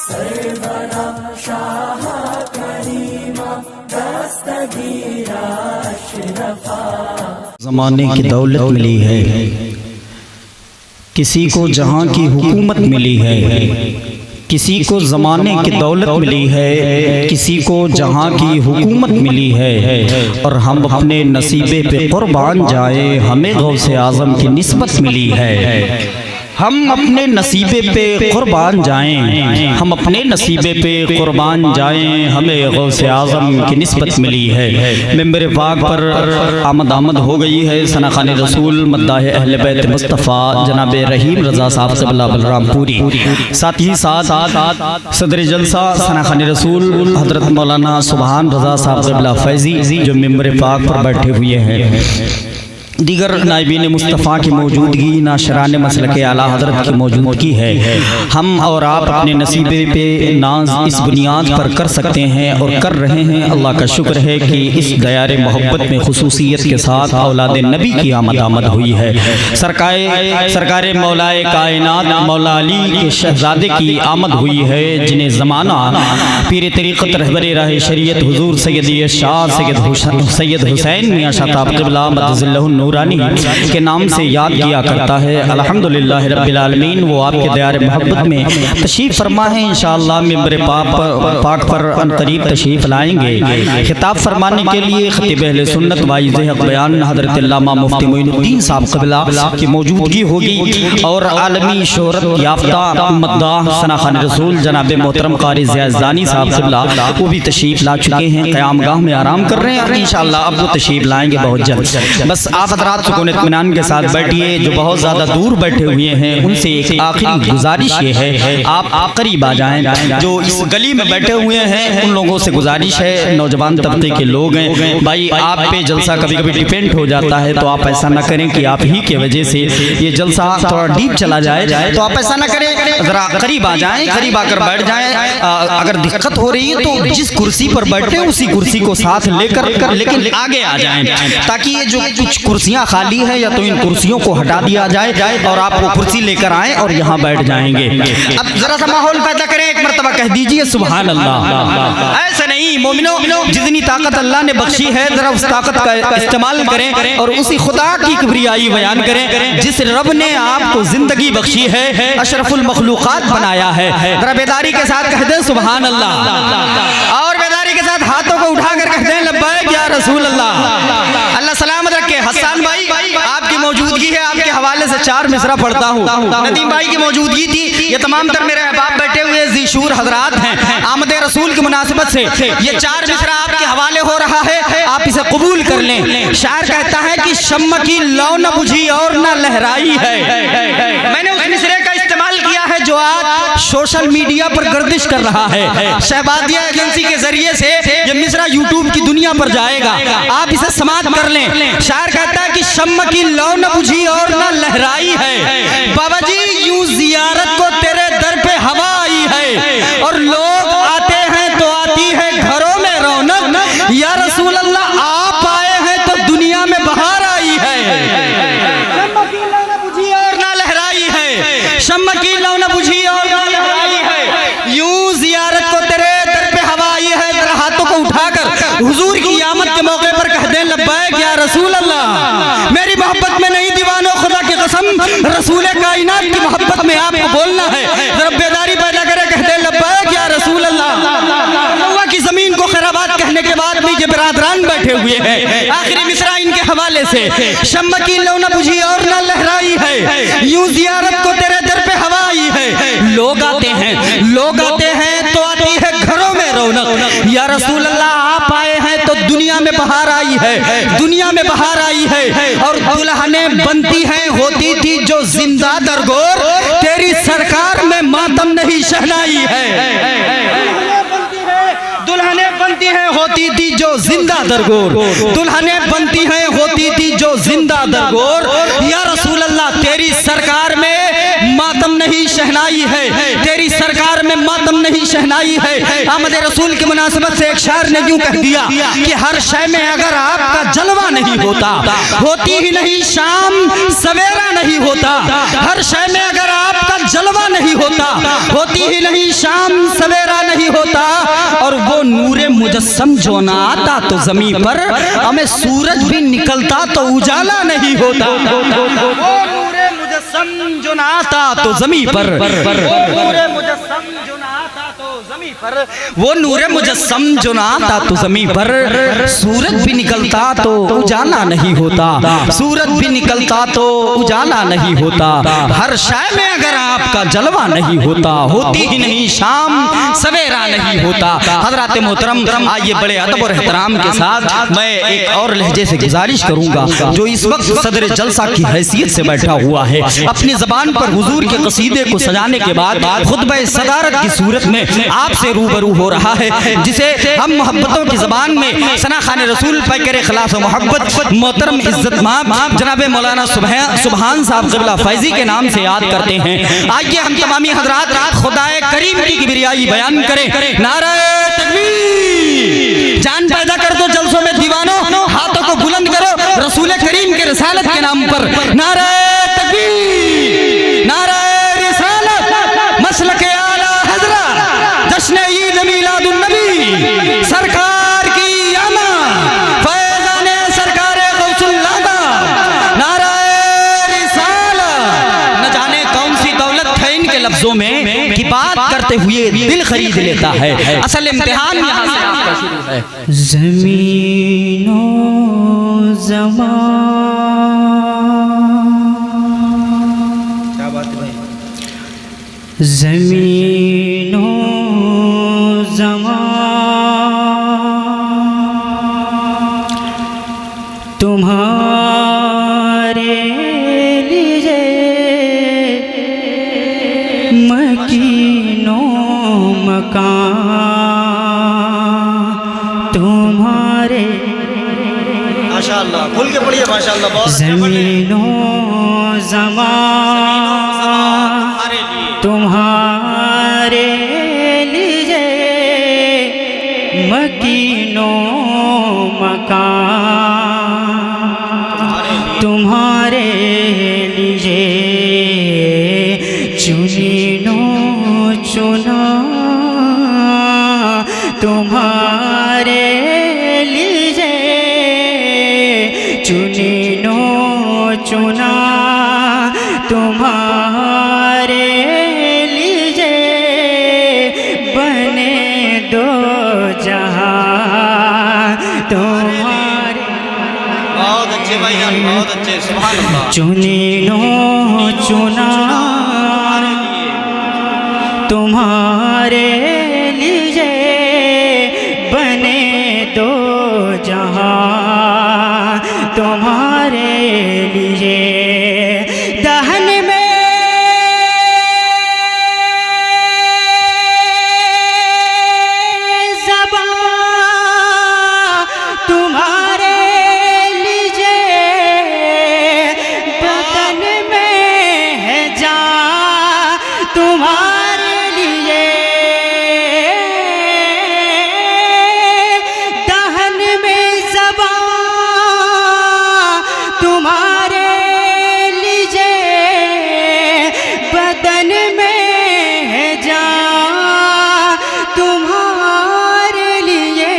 सरवरा शाह करीमा दस्तगीरा अशरफा। ज़माने की दौलत मिली है, किसी को जहाँ की हुकूमत मिली है, किसी को ज़माने की दौलत मिली है, किसी को जहाँ की हुकूमत मिली है। और हम अपने नसीबे पे कुर्बान जाए, हमें गौसे आज़म की निस्बत मिली है। हम अपने नसीबे पे कुर्बान जाएं, हम अपने नसीबे पे कुर्बान जाएं, हमें गौसे आज़म की निस्बत मिली है। मिंबर पाक पर आमद हो गई है सना खान रसूल मद्दाह अहले बैत मुस्तफ़ा जनाब रहीम रज़ा साहब क़िबला बलरामपुरी। साथ ही साथ सदर जलसा सना खान रसूल हज़रत मौलाना सुभान रज़ा साहब क़िबला फैज़ी जो मिंबर पाक पर बैठे हुए हैं। दीगर नाइबीन मुस्तफ़ा की मौजूदगी, नाशरान मसलक आला हज़रत की मौजूदगी है। हम और आप अपने नसीबे पे नाज इस बुनियाद पर कर सकते हैं और कर रहे हैं। अल्लाह का शुक्र है कि इस दयार मोहब्बत में खुसूसियत के साथ औलाद नबी की आमद हुई है। सरकार मौलाए कायनात मौला अली के शहजादे की आमद हुई है, जिन्हें ज़माना पीर तरीक़त रहबर राह शरीयत हुज़ूर सैयद हुसैन मियाँ शाताब क़िबला मद्दज़िल्लहु नूरानी के नाम से याद किया करता है। अल्हम्दुलिल्लाह रब्बिल आलमीन वो आपके दयार मोहब्बत में तशरीफ़ फरमा है। इंशाअल्लाह मिंबर पाक पर अनक़रीब तशरीफ़ लाएंगे। खिताब फरमाने के लिए खतीब अहले सुन्नत वाइज़ हक़ बयान हज़रत अल्लामा मुफ्ती मोइनुद्दीन साहब क़िबला की मौजूदगी होगी और आलमी शोहरत याफ्ता मद्दाह सना खान रसूल जनाब मोहतरम क़ारी ज़ियाज़दानी साहब क़िबला वो भी तशरीफ़ ला चुके हैं, क़यामगाह में आराम कर रहे हैं। इंशाअल्लाह अब वो तशरीफ़ लाएंगे बहुत जल्द। बस आप हज़रात सुकून इत्मीनान के साथ बैठिए। जो बहुत ज़्यादा दूर बैठे हुए हैं उनसे एक आखिरी गुजारिश ये है, आप करीब आ जाएं। जो इस गली में बैठे हुए हैं उन लोगों से गुजारिश है, नौजवान तबके के लोग हैं भाई, आप पे जलसा कभी कभी डिपेंड हो जाता है, तो आप ऐसा ना करें कि आप ही की वजह से ये जलसा थोड़ा डीप चला जाए, तो आप ऐसा ना करें, ज़रा करीब आ जाएं, करीब आकर बैठ जाएं। अगर दिक्कत हो रही है तो जिस कुर्सी पर बैठे उसी कुर्सी को साथ लेकर लेकिन आगे आ जाएं, ताकि ये जो कुछ कुर्सियां खाली है या तो इन कुर्सियों को हटा दिया जाए और आप वो कुर्सी लेकर आएं और यहाँ बैठ जाएंगे। अब जरा सा माहौल पैदा करें, एक मर्तबा कह दीजिए सुभान अल्लाह। ऐसे नहीं मोमिनो, जितनी ताकत अल्लाह ने बख्शी है जरा उस ताकत का इस्तेमाल करें और उसी खुदा की किबरियाई बयान करें जिस रब ने आपको जिंदगी बख्शी है, अशरफुल मखलूकात बनाया है। जरा बेदारी के साथ कह दें सुभान अल्लाह, और बेदारी के साथ हाथों को उठाकर कह दें लब्बैक या रसूल अल्लाह। अल्लाह सलामत रखे। हसन भाई आपकी मौजूदगी है, आपके हवाले से 4 मिसरा पढ़ता हूँ। नदीम भाई की मौजूदगी थी। ये तमाम तर मेरे अहबाब बैठे हुए ज़ीशूर हजरात हैं। आमद रसूल की मुनासिबत से ये 4 मिसरा आपके हवाले हो रहा है, आप इसे कबूल कर लें। शायर कहता है कि शम्म की लौ न बुझी और न लहराई है। मैंने उस मिसरे का इस्तेमाल किया है जो आज सोशल मीडिया पर गर्दिश कर रहा है। शहबादिया एजेंसी के जरिए से ये मिसरा यूट्यूब की दुनिया पर जाएगा, आप इसे समाप्त कर लें। शायर कहता है कि शम्म की लौ न बुझी और न लहराई है, बाबा जी यूं जियारत को तेरे दर पे हवा आई है, और लोग आते हैं तो आती है घरों में रौनक, या रसूल अल्लाह आप आए हैं तो दुनिया में बहार आई है। शम्म की लौ न बुझी और न लहराई है, शम्म की लौ न बुझी और न लहराई है, यूं जियारत को तेरे दर पे हवा आई है। जरा हाथों को उठाकर हुजूर की आमद के मौके पर कह दें लब्बैक या रसूल अल्लाह। मेरी मोहब्बत में नहीं दीवानो, खुदा की कसम रसूल कायनात की मोहब्बत में आपको बोलना है। जरा बेदारी पैदा करे, कह दे लब्बैक या रसूल अल्लाह। अल्लाह की जमीन को खैराबाद कहने के बाद भी ये बिरादरान बैठे हुए हैं। आखिरी मिसरा इनके हवाले से, शम्म की लौ न बुझी और न लहराई है, यूं जियारत को तेरे दर पे हवा आई है। लोग आते हैं तो आती है घरों में रौनक, या रसूल अल्लाह आप आए हैं तो दुनिया में बहार आई है, दुनिया में बहार आई है। और दुल्हनें बनती हैं होती थी जो जिंदा दरगोर, तेरी सरकार में मातम नहीं शहनाई है। दुल्हनें बनती हैं होती थी जो जिंदा दरगोर, दुल्हनें बनती हैं होती थी जो जिंदा दरगोर, या रसूल अल्लाह तेरी सरकार में मातम नहीं शहनाई है, तेरी सरकार में मातम नहीं शहनाई है। आमद रसूल की मुनासिबत से एक शायर ने यूं कह दिया कि हर शय में अगर आपका जलवा नहीं होता, होती ही नहीं शाम सवेरा नहीं होता। हर शय में अगर आपका जलवा नहीं होता, होती ही नहीं शाम सवेरा नहीं होता। और वो नूरे मुजस्सम जो ना आता तो जमीन पर, हमें सूरज भी निकलता तो उजाला नहीं होता। वो नूरे मुजस्सम जो ना आता तो जमीन पर, नूरे मुजस्सम जो ना आता तो जमीन पर, वो नूरे मुजस्सम जो ना आता तो जमीन पर, सूरज भी निकलता तो उजाला नहीं होता। सूरज भी निकलता तो उजाला नहीं होता। हर शय में अगर आपका जलवा नहीं होता, होती ही नहीं शाम सवेरा नहीं होता। हजरत मोहतरम, आइए बड़े अदब और एहतराम के साथ मैं एक और लहजे से गुजारिश करूंगा, जो इस वक्त सदर जलसा की हैसियत से बैठा हुआ है, अपनी जबान पर हुजूर के कसीदे को सजाने के बाद खुतबे सदारत की सूरत में आपसे रूबरू हो रहा है, जिसे हम मोहब्बतों की जबान में सना खान रसूल पैकर खलास व मोहब्बत मोहतरम इज्जत माब जनाब मौलाना सुबहान साहब क़िबला फैजी के नाम से याद करते हैं। आइए हम तमामी हजरात खुदाए करीम की किबरियाई बयान करें। नारा तकबीर, जान पैदा कर दो जलसों में दीवानों, हाथों को बुलंद करो रसूल करीम के रिसालत के नाम पर। नारा तकबीर, नारा रिसालत, मसलके आला हज़रत, जश्न ईद मीलादुन नबी, सरकार की आमद, फैज़ाने सरकार गौसुल लादा, नारा रिसालत। न जाने कौन सी दौलत है इनके लफ्जों में कि बात करते हुए दिल खरीद लेता है। असल इम्तिहान यहाँ से आपका शुरू है। ज़मीनो ज़मान, क्या बात है भाई? ज़मीनो ज़मान तुम्हारे लिए मकीनो मकान तुम्हारे, माशाअल्लाह, खुल के पढ़िए माशाअल्लाह, बहुत ज़मीनो ज़मान तुम्हारे लिए मकीनो मकान तुम्हारे लिए, चुनीनो चुना तुम्हारे लिए, चुनीनो चुना तुम्हारे लिए, बने दो जहां तुम्हारे। बहुत अच्छे भाईजान, बहुत अच्छे, सुभान अल्लाह। चुनीनो चुना तुम्हारे लिए, बने दो जहां तुम्हारे लिए। दहन में ज़बां तुम्हारे लिए, बदन में है जान तुम्हारे लिए। दहन में ज़बां तुम्हारे लिए, बदन में है जान तुम्हारे लिए।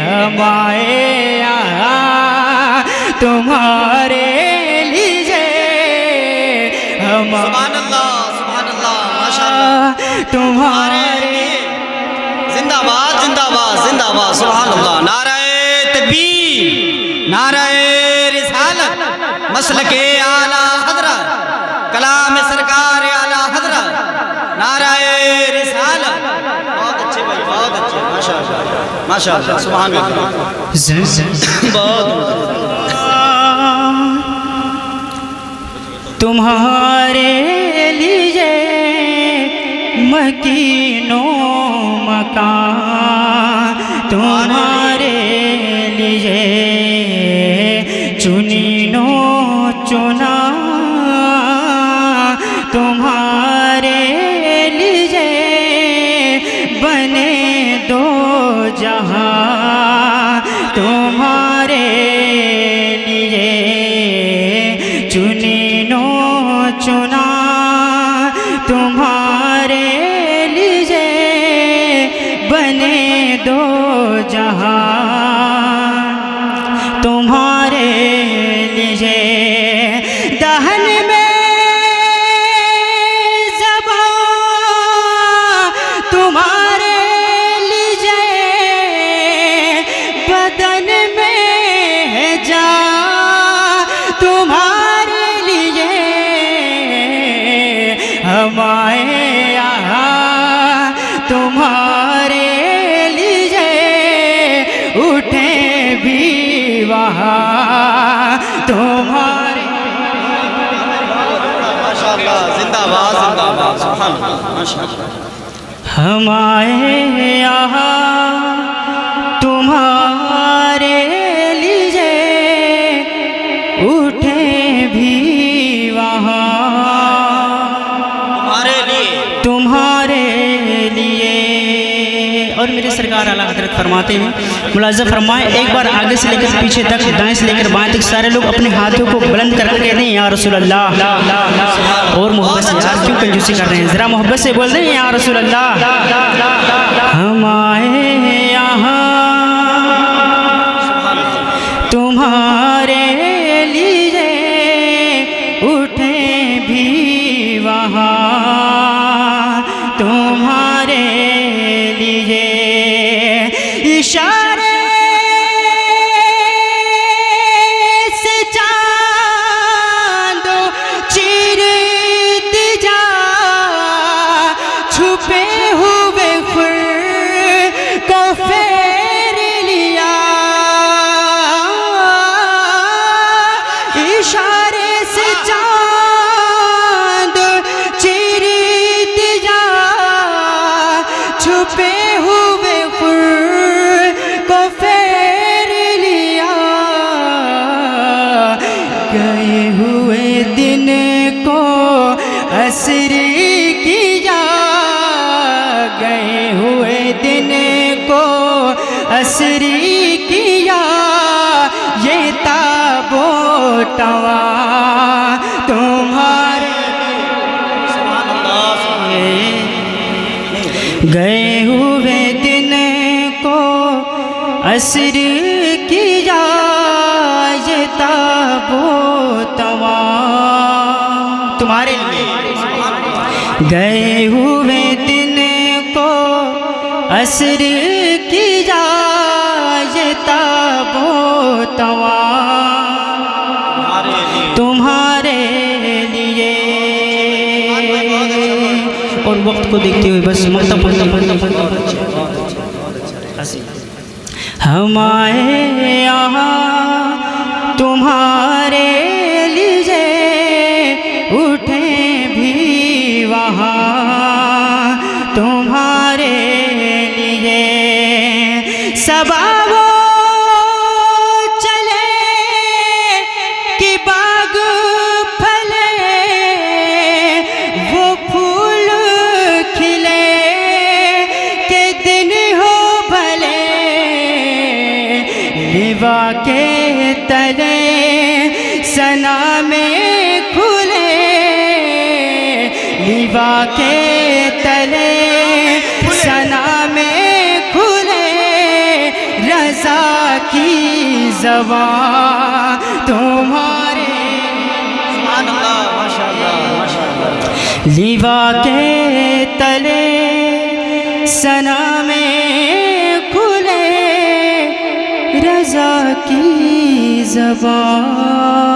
हमारे यहाँ तुम्हारे लिए, सुभान अल्लाह, सुभान अल्लाह, माशाअल्लाह, तुम्हारे जिंदाबाद जिंदाबाद जिंदाबाद, सुभान अल्लाह। नाराए तकबीर, नाराए रिसालत, मसलके आला हज़रत, कलाम सरकार आला हज़रत, नाराए रिसालत। बहुत अच्छे भाई, बहुत अच्छे, माशाअल्लाह माशाअल्लाह, सुभान अल्लाह। बहुत तुम्हारे लिए मकीनो मकान तुम्हारे लिए, चुनीनो चुना तुम्हारे लिए, जहां तुम्हारे लिए चुनिनो चुना तुम्हारे लिए बने दो जहां तुम्हारे लिए दहन में ज़बां तुम्हारे लिए बदन में है जान तुम्हारे लिए हमारे यहाँ तुम्हारे लिए उठे भी वहाँ तुम्हारे माशाअल्लाह, जिंदाबाद जिंदाबाद, सुभान अल्लाह, माशाअल्लाह। हमारे यहाँ तुम्हारे लिए उठे भी वहाँ तुम्हारे लिए। और मेरे सरकार आला हज़रत फरमाते हैं, मुलाज़ा फरमाए, एक बार आगे से लेकर पीछे तक, दाएं से लेकर बाएं तक सारे लोग अपने हाथों को बुलंद करके कहते हैं या रसूल अल्लाह। और मोहब्बत से, यार क्यों कंजूसी कर रहे हैं, ज़रा मोहब्बत से बोल दें या रसूल अल्लाह। हमारे यहाँ तुम्हारे लिए उठे भी वहाँ तुम्हारे लिए इशारे से चांद चीरती जा छुपे हुए खुर को फेर लिया इशारे से चांद चीरती जा छुपे हुए खुर को फेर लिया गए हुए दिन को असर किया गए हुए दिन को असर किया ये ताबोतवा तुम्हारे गए हुए दिन को असर किया ये ताबोतवा तुम्हारे लिए गए हुए दिन को असर किया ये ताबोतवा तुम्हारे लिए। और वक्त को देखते हुए बस हमारे यहाँ तुम्हारे लिए उठे भी वहाँ तुम्हारे लिए सबा वो चले कि बाग फले वो फूल खिले के दिन हो भले लिवा के तले सना में खुले लिवा के तले सना में खुले रज़ा की ज़बान तुम्हारे लिवा के तले सना में खुले रज़ा की ज़बान।